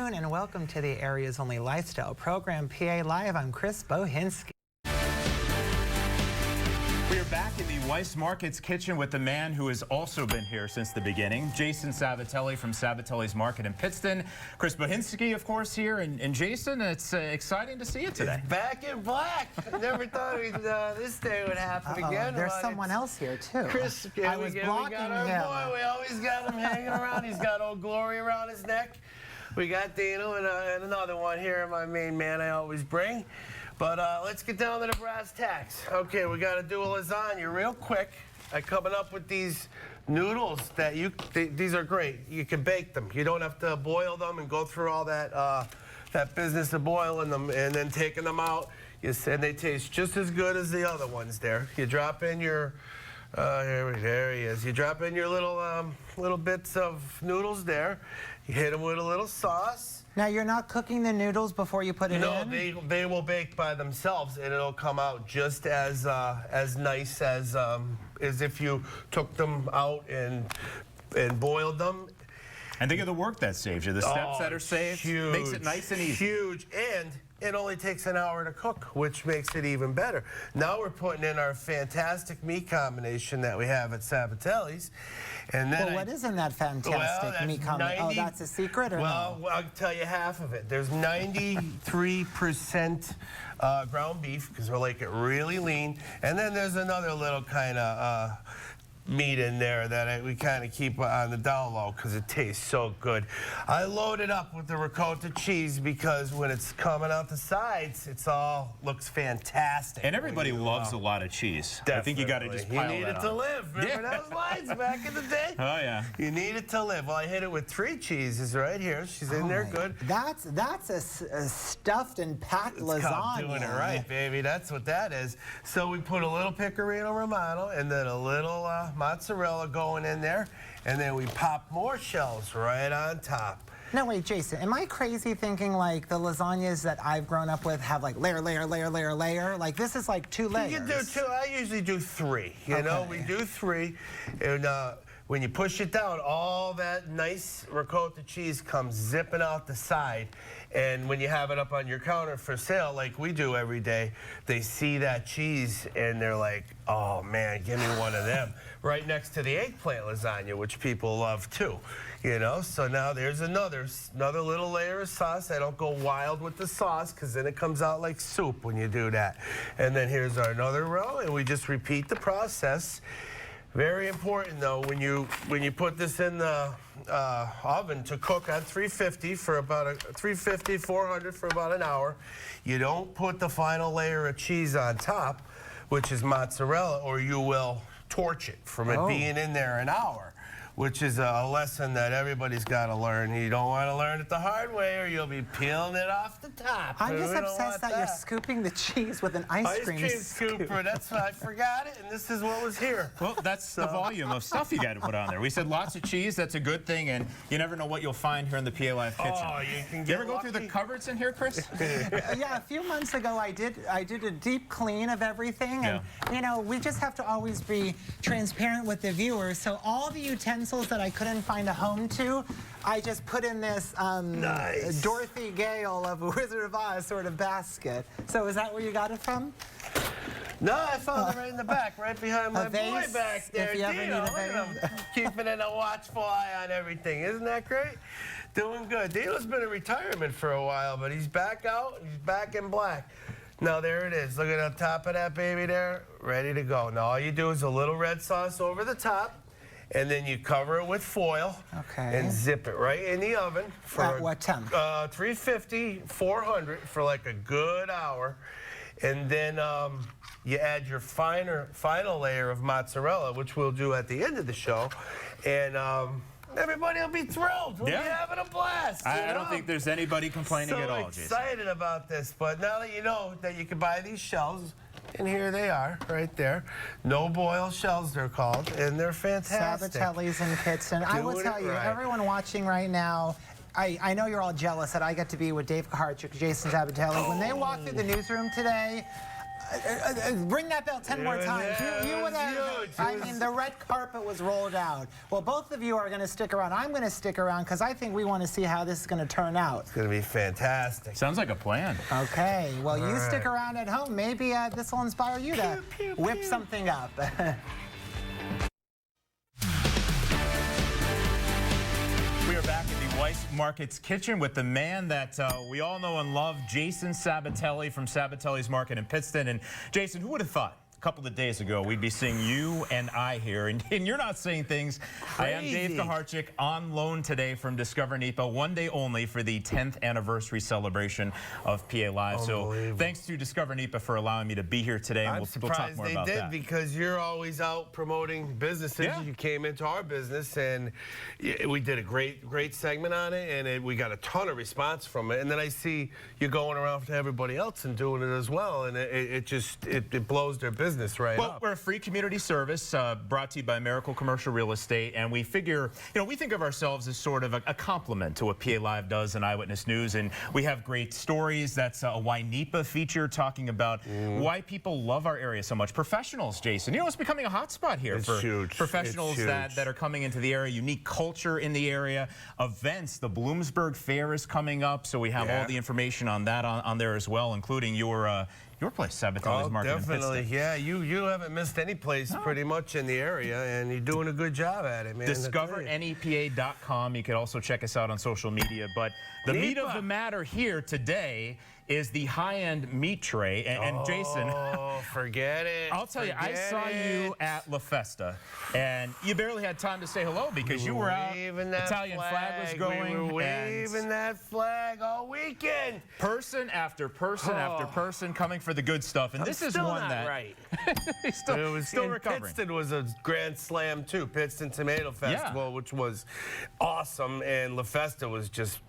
afternoon and welcome to the area's only lifestyle program, PA Live. I'm Chris Bohinski. We are back in the Weis Market's kitchen with the man who has also been here since the beginning, Jason Sabatelli from Sabatelle's Market in Pittston. Chris Bohinski, of course, here. And Jason, it's exciting to see you today. It's back in black. I never thought this day would happen again. There's someone else here, too. Chris, I was blocking him. Boy, we always got him hanging around. He's got Old Glory around his neck. We got Dino and another one here, my main man I always bring. But let's get down to the brass tacks. Okay, we got to do a lasagna real quick. I'm coming up with these noodles that these are great. You can bake them. You don't have to boil them and go through all that that business of boiling them and then taking them out. And they taste just as good as the other ones there. You drop in your, there he is. You drop in your little bits of noodles there. You hit them with a little sauce. Now, you're not cooking the noodles before you put it in? No, they will bake by themselves, and it'll come out just as nice as if you took them out and boiled them. And think of the work that saves you, the steps that are saved. Huge, makes it nice and easy. Huge, and it only takes an hour to cook, which makes it even better. Now we're putting in our fantastic meat combination that we have at Sabatelle's. And then what is in that fantastic meat combination? Oh, that's a secret, or no? Well, I'll tell you half of it. There's 93% ground beef, because we like it really lean. And then there's another little kind of meat in there that we kind of keep on the down low because it tastes so good. I load it up with the ricotta cheese because when it's coming out the sides, looks fantastic. And everybody loves a lot of cheese. Definitely. I think you got to just pile that on. You need it to live. Remember those lines back in the day? Oh, yeah. You need it to live. Well, I hit it with 3 cheeses right here. She's in there good. That's a stuffed and packed lasagna. Doing it right, baby. That's what that is. So we put a little pecorino romano and then a little mozzarella going in there, and then we pop more shells right on top. No, wait, Jason, am I crazy thinking like the lasagnas that I've grown up with have like layer, layer, layer, layer, layer? Like this is like 2 layers. You can do 2. I usually do 3. You know, we do 3. And when you push it down, all that nice ricotta cheese comes zipping out the side. And when you have it up on your counter for sale, like we do every day, they see that cheese and they're like, oh man, give me one of them. Right next to the eggplant lasagna, which people love too. You know, so now there's another little layer of sauce. I don't go wild with the sauce because then it comes out like soup when you do that. And then here's our another row, and we just repeat the process. Very important though, when you put this in the oven to cook on 350 for about 400 for about an hour, you don't put the final layer of cheese on top, which is mozzarella, or you will torch it from it being in there an hour, which is a lesson that everybody's got to learn. You don't want to learn it the hard way or you'll be peeling it off the top. I'm just obsessed that you're scooping the cheese with an ice cream scooper. That's why I forgot it, and this is what was here. Well, that's the volume of stuff you got to put on there. We said lots of cheese. That's a good thing, and you never know what you'll find here in the PA Live kitchen. Oh, you can You ever go through the cupboards in here, Chris? Yeah, a few months ago I did a deep clean of everything, and you know, we just have to always be transparent with the viewers. So all the utensils that I couldn't find a home to, I just put in this nice Dorothy Gale of Wizard of Oz sort of basket. So is that where you got it from? No, I found it right in the back, right behind my boy back there. If you ever need a vase. Keeping a watchful eye on everything. Isn't that great? Doing good. Dino's been in retirement for a while, but he's back out. He's back in black. Now, there it is. Look at the top of that baby there. Ready to go. Now, all you do is a little red sauce over the top, and then you cover it with foil and zip it right in the oven. For at what temp? 350, 400 for like a good hour. And then you add your final layer of mozzarella, which we'll do at the end of the show. And everybody will be thrilled. We'll be having a blast. I don't think there's anybody complaining at all, Jason. Excited about this. But now that you know that you can buy these shells, and here they are, right there. No boil shells, they're called, and they're fantastic. Sabatelle's in Pittston. I will tell you, everyone watching right now, I know you're all jealous that I get to be with Dave Kaharchuk, Jason Sabatelli. When they walked through the newsroom today, Bring that bell 10 more times. You would have. huge. I mean, the red carpet was rolled out. Well, both of you are going to stick around. I'm going to stick around because I think we want to see how this is going to turn out. It's going to be fantastic. Sounds like a plan. Okay. Well, you stick around at home. Maybe this will inspire you to whip something up. We are back in the Weiss Market's kitchen with the man that we all know and love, Jason Sabatelli from Sabatelle's Market in Pittston. And Jason, who would have thought a couple of days ago we'd be seeing you and I here, and you're not saying things. Crazy. I am Dave Kaharchik on loan today from Discover NEPA, one day only for the 10th anniversary celebration of PA Live. So thanks to Discover NEPA for allowing me to be here today, and I'm we'll talk surprised more they about did that. because you're always out promoting businesses. Yeah. You came into our business and we did a great segment on it, and we got a ton of response from it. And then I see you going around to everybody else and doing it as well, and it blows their business right up. We're a free community service brought to you by Miracle Commercial Real Estate, and we figure, we think of ourselves as sort of a complement to what PA Live does in Eyewitness News, and we have great stories. That's a Why NEPA feature talking about why people love our area so much. Professionals, Jason, it's becoming a hot spot here for huge. professionals that are coming into the area, unique culture in the area, events. The Bloomsburg Fair is coming up, so we have all the information on that on there as well, including your place, Sabatelle's Market in definitely. Pittston. Yeah, you haven't missed any place pretty much in the area, and you're doing a good job at it, man. DiscoverNEPA.com. You can also check us out on social media. But the meat of the matter here today is the high-end meat tray. And Jason, oh, forget it. I'll tell you, I saw you at La Festa, and you barely had time to say hello because you were out. Italian flag was going. We were waving that flag all weekend. Person after person after person coming for the good stuff, and this is still one not that right. still recovering. Pittston was a grand slam too. Pittston Tomato Festival, which was awesome, and La Festa was just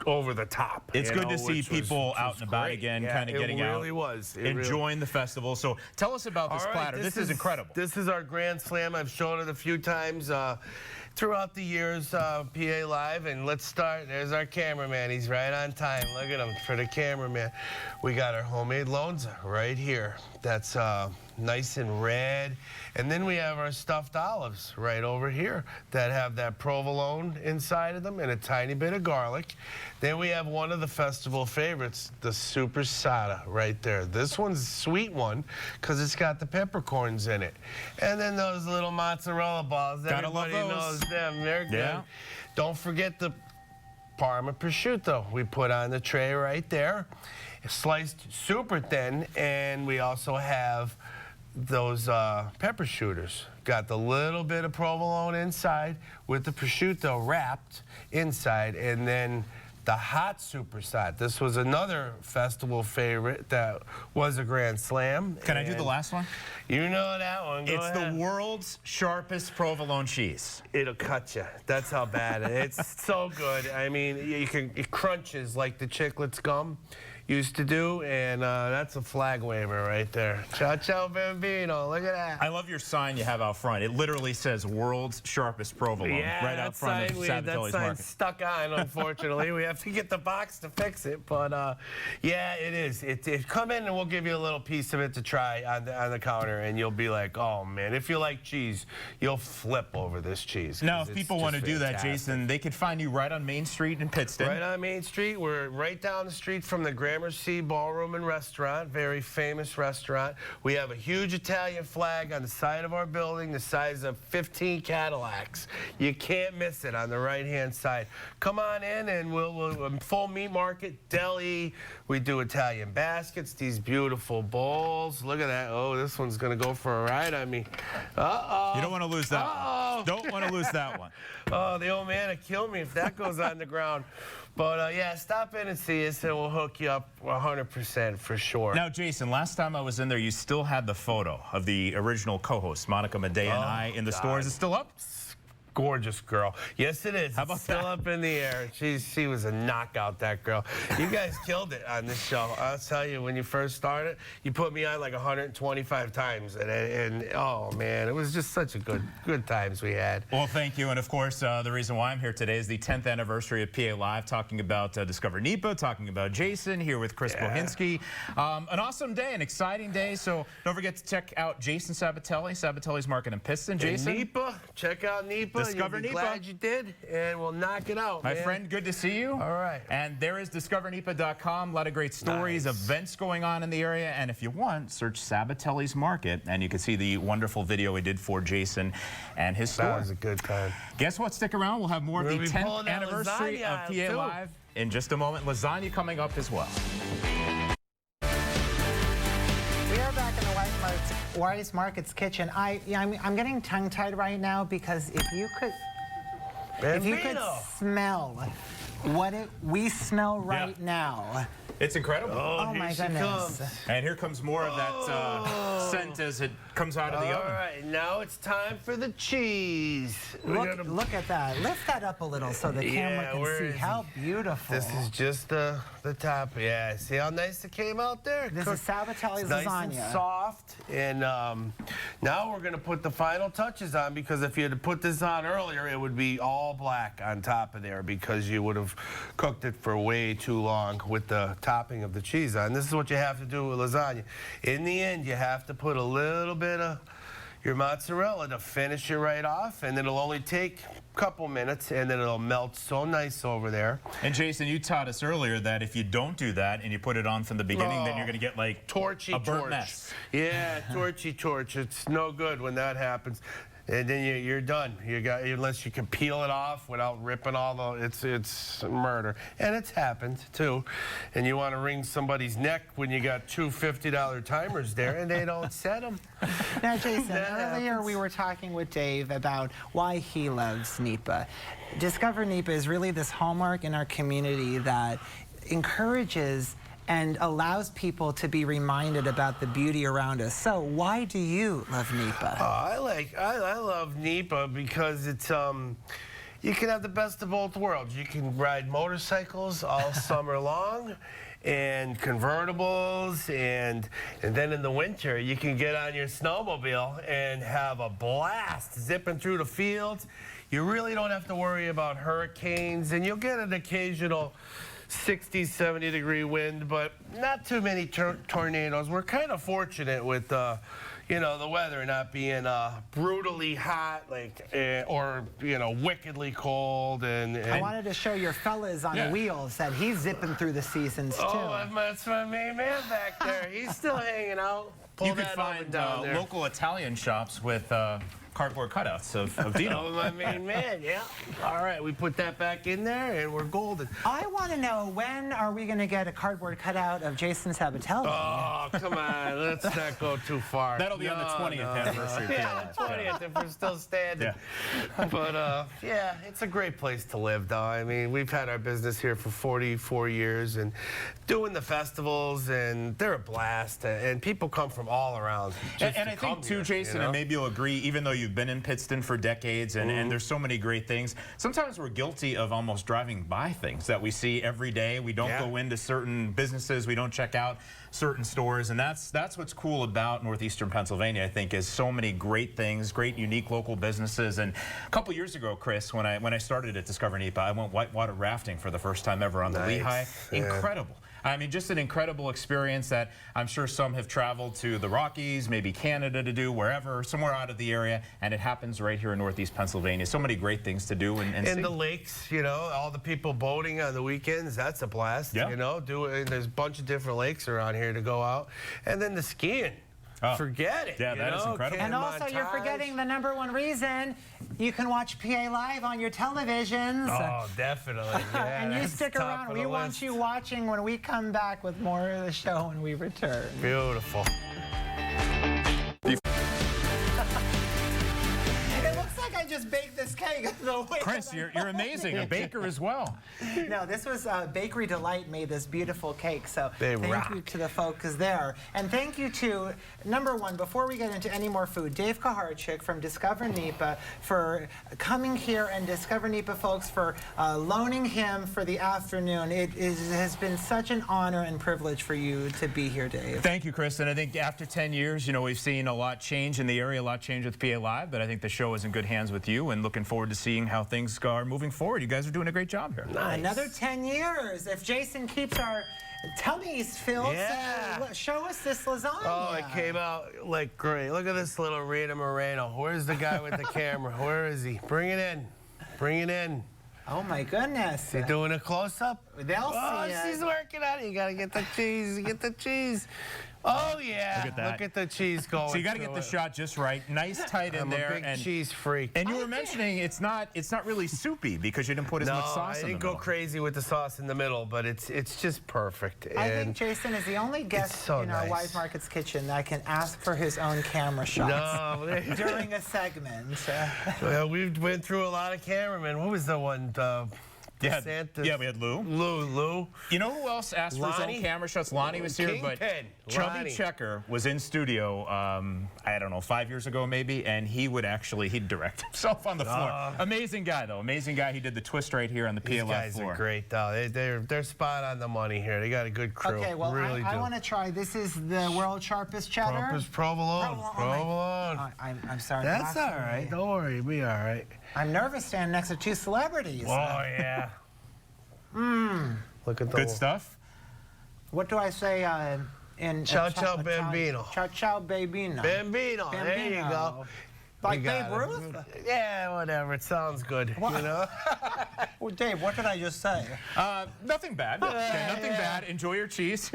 over the top. It's good to see people out and about again, kind of getting out. It really was. Enjoying the festival. So tell us about this platter. This is incredible. This is our Grand Slam. I've shown it a few times throughout the years, PA Live. And let's start. There's our cameraman. He's right on time. Look at him for the cameraman. We got our homemade Lonza right here. That's nice and red. And then we have our stuffed olives right over here that have that provolone inside of them and a tiny bit of garlic. Then we have one of the festival favorites, the super sada right there. This one's a sweet one because it's got the peppercorns in it. And then those little mozzarella balls. Everybody knows them. They're good. Don't forget the Parma prosciutto we put on the tray right there. Sliced super thin, and we also have those pepper shooters. Got the little bit of provolone inside with the prosciutto wrapped inside, and then the hot super side. This was another festival favorite that was a grand slam. Can I do the last one? You know that one. Go ahead. The world's sharpest provolone cheese. It'll cut you. That's how bad it is. It's so good. I mean, it crunches like the Chiclets gum used to do, and that's a flag waver right there. Ciao, ciao, bambino. Look at that. I love your sign you have out front. It literally says world's sharpest provolone right out front of Sabatelle's Market. That sign's stuck on, unfortunately. We have to get the box to fix it, but yeah, it is. Come in and we'll give you a little piece of it to try on the counter, and you'll be like, oh man, if you like cheese, you'll flip over this cheese. Now, if people want to do that, Jason, they could find you right on Main Street in Pittston. Right on Main Street. We're right down the street from the Gramercy Ballroom and Restaurant, very famous restaurant. We have a huge Italian flag on the side of our building, the size of 15 Cadillacs. You can't miss it on the right-hand side. Come on in, and we'll full meat market, deli. We do Italian baskets, these beautiful bowls. Look at that. Oh, this one's going to go for a ride on me. Uh-oh. You don't want to lose that one. Don't want to lose that one. Oh, the old man will kill me if that goes on the ground. But, yeah, stop in and see us, and we'll hook you up 100% for sure. Now, Jason, last time I was in there, you still had the photo of the original co-host, Monica Medea, and I in the stores. Is it still up? gorgeous girl. Yes, it is. How about it's still that? up in the air. She was a knockout, that girl. You guys killed it on this show. I'll tell you, when you first started, you put me on like 125 times, and oh man, it was just such a good times we had. Well, thank you, and of course, the reason why I'm here today is the 10th anniversary of PA Live, talking about Discover NEPA, talking about Jason, here with Chris Bohinski. An awesome day, an exciting day, so don't forget to check out Jason Sabatelli, Sabatelle's Market in Pittston. Jason? And NEPA, check out NEPA. Discover You'll be NEPA. glad you did, and we'll knock it out, My man. friend, good to see you. All right. And there is discovernepa.com. A lot of great stories, Nice. events going on in the area. And if you want, search Sabatelle's Market, and you can see the wonderful video we did for Jason and his store. That was a good time. Guess what? Stick around. We'll have more of We'll the be 10th pulling that anniversary lasagna of out, PA too. Live in just a moment. Lasagna coming up as well. We are back in the Wise Market's kitchen. I'm getting tongue-tied right now because if you could smell what we smell right now. It's incredible. Oh, my here she goodness. comes. And here comes more of that scent as it comes out of the All oven. right, now it's time for the cheese. Look at that. Lift that up a little so the camera can where see is how beautiful. This is just the top. Yeah, see how nice it came out there? This is Sabatelle's Nice lasagna. and soft. And now we're going to put the final touches on, because if you had put this on earlier, it would be all black on top of there because you would have cooked it for way too long with the topping of the cheese on. This is what you have to do with lasagna. In the end, you have to put a little bit of your mozzarella to finish it right off, and it'll only take a couple minutes, and then it'll melt so nice over there. And Jason, you taught us earlier that if you don't do that and you put it on from the beginning, then you're going to get like Torchy a burnt torch. mess. Yeah, torchy torch. It's no good when that happens. And then you're done. Unless you can peel it off without ripping all the. It's murder, and it's happened too. And you want to wring somebody's neck when you got two $50 timers there, and they don't set them. Now, Jason, That earlier happens. we were talking with Dave about why he loves NEPA. Discover NEPA is really this hallmark in our community that encourages and allows people to be reminded about the beauty around us. So why do you love NEPA? I love NEPA because it's you can have the best of both worlds. You can ride motorcycles all summer long, and convertibles, and then in the winter you can get on your snowmobile and have a blast zipping through the fields. You really don't have to worry about hurricanes, and you'll get an occasional 60, 70-degree wind, but not too many tornadoes. We're kind of fortunate with, you know, the weather not being brutally hot, like, or, you know, wickedly cold. And I wanted to show your fellas on wheels that he's zipping through the seasons, too. Oh, that's my main man back there. He's still hanging out. Pull You could that find oven down there. local Italian shops with cardboard cutouts of Dino. Oh, my main man, yeah. All right, we put that back in there, and we're golden. I want to know, when are we going to get a cardboard cutout of Jason Sabatelli? Oh, come on. Let's not go too far. That'll be on the 20th anniversary. Yeah, the 20th, if we're still standing. Yeah. But, yeah, it's a great place to live, though. I mean, we've had our business here for 44 years, and doing the festivals, and they're a blast, and people come from all around. And I think, too, Jason, and maybe you'll agree, even though you've been in Pittston for decades and there's so many great things, sometimes we're guilty of almost driving by things that we see every day. We don't go into certain businesses. We don't check out certain stores. And that's what's cool about northeastern Pennsylvania, I think, is so many great things, great, unique local businesses. And a couple years ago, Chris, when I started at Discover NEPA, I went whitewater rafting for the first time ever on the Lehigh. Incredible. I mean, just an incredible experience that I'm sure some have traveled to the Rockies, maybe Canada to do, wherever, somewhere out of the area, and it happens right here in northeast Pennsylvania. So many great things to do and see. the lakes, you know, all the people boating on the weekends, that's a blast, you know. There's a bunch of different lakes around here to go out. And then the skiing. Forget it. Yeah, that is incredible. And also, you're forgetting the #1 reason you can watch PA Live on your televisions. Oh, definitely. Yeah, and you that's stick top around. of We the want list. you watching when we come back with more of the show when we return. Beautiful. It looks like I can't just bake this cake the way Chris, that you're amazing. A baker as well. No, this was Bakery Delight made this beautiful cake. So They thank rock. you to the folks there. And thank you to, number one, before we get into any more food, Dave Kaharchik from Discover Nipa for coming here, and Discover Nipa folks for loaning him for the afternoon. It has been such an honor and privilege for you to be here, Dave. Thank you, Chris. And I think after 10 years, you know, we've seen a lot change in the area, a lot change with PA Live, but I think the show is in good hands with you, and looking forward to seeing how things are moving forward. You guys are doing a great job here. Nice. Another 10 years. If Jason keeps our tummies filled, Yeah. show us this lasagna. Oh, it came out like great. Look at this little Rita Moreno. Where's the guy with the camera? Where is he? Bring it in. Bring it in. Oh my goodness. You doing a close-up? They'll Oh, see it. she's working on it. You gotta get the cheese. Get the cheese. Oh yeah. Look at that. Look at the cheese going. So you got to get the shot just right, nice, tight in I'm there. a big and cheese freak. And you were mentioning it's not really soupy because you didn't put as No, much sauce I in didn't the go middle. crazy with the sauce in the middle, but it's just perfect. I think And Jason is the only guest so in our nice. Wise Markets kitchen that can ask for his own camera shots no, during a segment. well, we went through a lot of cameramen. What was the one? DeSanto. Yeah, we had Lou. Lou. You know who else asked for his Lonnie? own camera shots? Lonnie was here, but Kingpin. Chubby Lonnie. Checker was in studio, I don't know, 5 years ago maybe, and he'd direct himself on the floor. Amazing guy, though. Amazing guy. He did the twist right here on the These PLF guys floor. are great, though. They're spot on the money here. They got a good crew. Okay, well, really I do. want to try. This is the world's sharpest cheddar. Provolone. Provolone. Oh, I'm sorry. That's all blasphemy. right. Don't worry. It'll be all right. I'm nervous standing next to two celebrities. Oh, yeah. Look at the Good stuff. What do I say in Ciao, Ita- ciao, Italian? Bambino. Ciao, ciao, Bambino. Bambino. There you Bambino. go. Like We got Babe it. Ruth? Yeah, whatever. It sounds good. You know? Well, Dave, what did I just say? Nothing bad. Okay, nothing bad. Enjoy your cheese.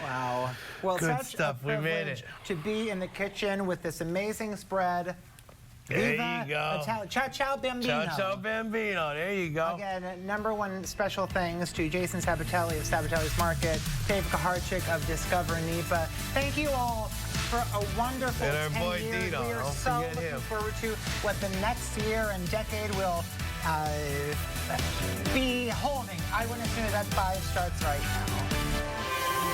Wow. Well, Good such stuff. a We made privilege it. to be in the kitchen with this amazing spread. There Viva you go. Ciao, ciao, Bambino. Ciao, ciao, Bambino. There you go. Again, number one special thanks to Jason Sabatelli of Sabatelle's Market, Dave Kaharchik of Discover Nipa. Thank you all for a wonderful And our 10 boy years. Dino, We are don't so forget looking him. forward to what the next year and decade will be holding. Eyewitness News at 5 starts right now.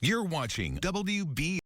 You're watching WBRE.